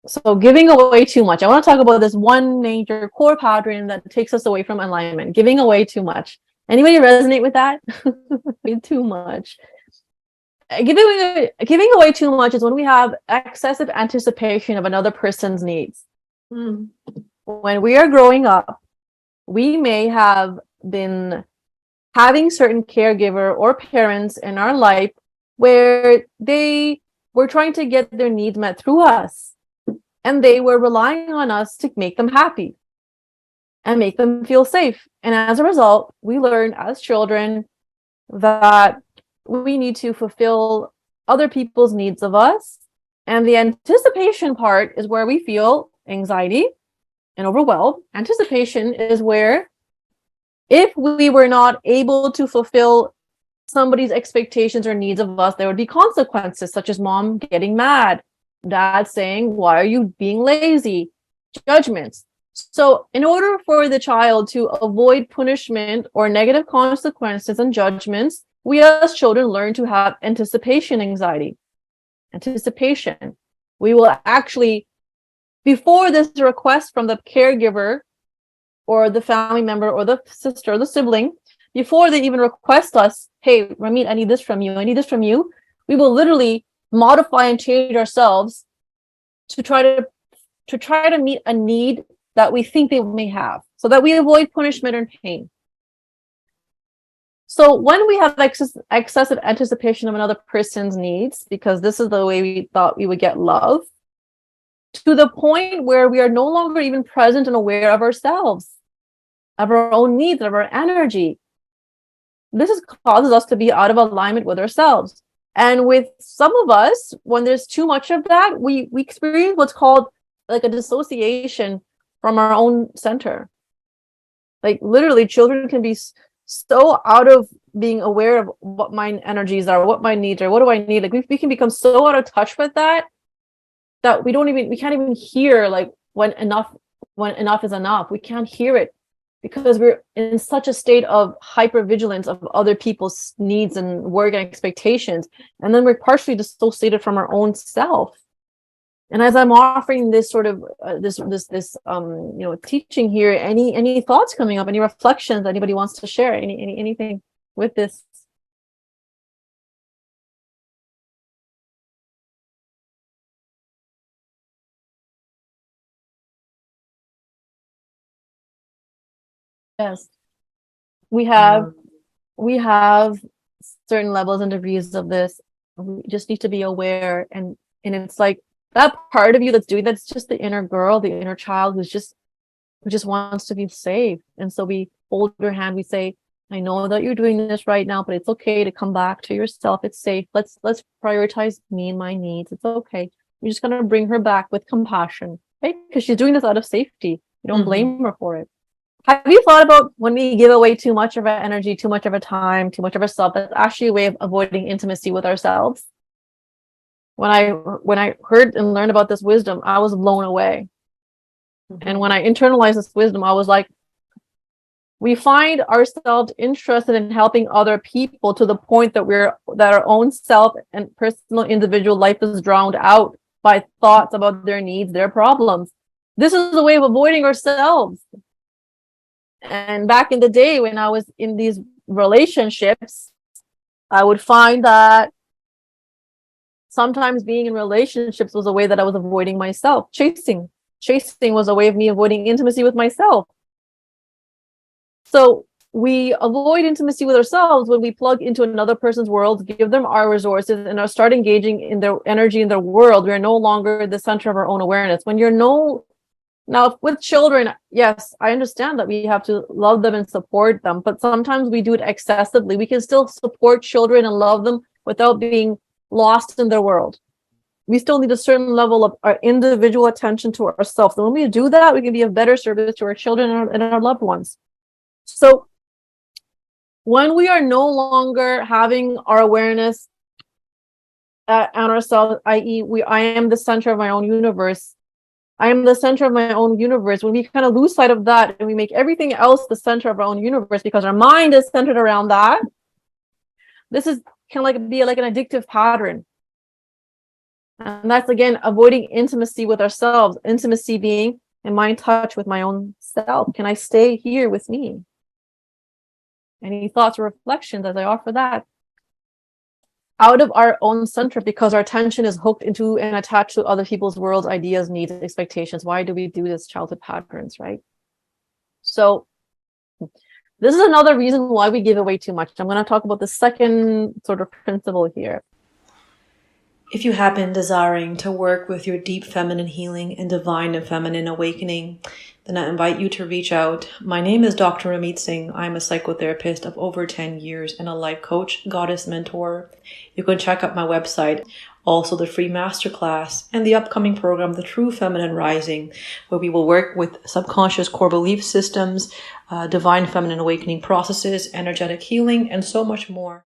So giving away too much. I want to talk about this one major core pattern that takes us away from alignment, giving away too much. Anybody resonate with that? Too much. Giving away too much is when we have excessive anticipation of another person's needs. When we are growing up, we may have been having certain caregiver or parents in our life where they were trying to get their needs met through us, and they were relying on us to make them happy and make them feel safe. And as a result, we learn as children that we need to fulfill other people's needs of us. And the anticipation part is where we feel anxiety and overwhelmed. Anticipation is where, if we were not able to fulfill somebody's expectations or needs of us, there would be consequences, such as mom getting mad, dad saying, "Why are you being lazy?" Judgments. So in order for the child to avoid punishment or negative consequences and judgments, we as children learn to have anticipation anxiety. Anticipation. We will actually, before this request from the caregiver or the family member or the sister or the sibling, before they even request us, "Hey, Rameet, I need this from you. I need this from you," we will literally modify and change ourselves to try to meet a need that we think they may have, so that we avoid punishment and pain. So when we have excessive anticipation of another person's needs, because this is the way we thought we would get love, to the point where we are no longer even present and aware of ourselves, of our own needs, of our energy, this causes us to be out of alignment with ourselves. And with some of us, when there's too much of that, we experience what's called like a dissociation from our own center. Like literally, children can be so out of being aware of what my energies are, what my needs are, what do I need. Like we can become so out of touch with that we can't even hear like when enough is enough. We can't hear it because we're in such a state of hypervigilance of other people's needs and work and expectations, and then we're partially dissociated from our own self. And as I'm offering this sort of this teaching here, any thoughts coming up, any reflections anybody wants to share, anything with this? Yes, we have certain levels and degrees of this. We just need to be aware, and it's like that part of you that's doing that's just the inner girl, the inner child who just wants to be safe. And so we hold her hand, we say, "I know that you're doing this right now, but it's okay to come back to yourself. It's safe. Let's prioritize me and my needs. It's okay." We're just gonna bring her back with compassion, right? Because she's doing this out of safety. You don't blame her for it. Have you thought about when we give away too much of our energy, too much of our time, too much of ourselves, that's actually a way of avoiding intimacy with ourselves? When I heard and learned about this wisdom, I was blown away. And when I internalized this wisdom, I was like, we find ourselves interested in helping other people to the point that our own self and personal individual life is drowned out by thoughts about their needs, their problems. This is a way of avoiding ourselves. And back in the day when I was in these relationships, I would find that sometimes being in relationships was a way that I was avoiding myself. Chasing was a way of me avoiding intimacy with myself. So we avoid intimacy with ourselves when we plug into another person's world, give them our resources, and start engaging in their energy in their world. We are no longer the center of our own awareness. Now, with children, yes, I understand that we have to love them and support them, but sometimes we do it excessively. We can still support children and love them without being lost in their world. We still need a certain level of our individual attention to ourselves. And when we do that, we can be of better service to our children and our loved ones. So when we are no longer having our awareness on ourselves, i.e., I am the center of my own universe, I am the center of my own universe. When we kind of lose sight of that and we make everything else the center of our own universe because our mind is centered around that, this is can be like an addictive pattern. And that's, again, avoiding intimacy with ourselves. Intimacy being, am I in touch with my own self? Can I stay here with me? Any thoughts or reflections as I offer that? Out of our own center, because our attention is hooked into and attached to other people's worlds, ideas, needs, expectations. Why do we do this? Childhood patterns, right? So this is another reason why we give away too much. I'm going to talk about the second sort of principle here. If you have been desiring to work with your deep feminine healing and divine and feminine awakening, then I invite you to reach out. My name is Dr. Rameet Singh. I'm a psychotherapist of over 10 years and a life coach, goddess mentor. You can check out my website, also the free masterclass, and the upcoming program, The True Feminine Rising, where we will work with subconscious core belief systems, divine feminine awakening processes, energetic healing, and so much more.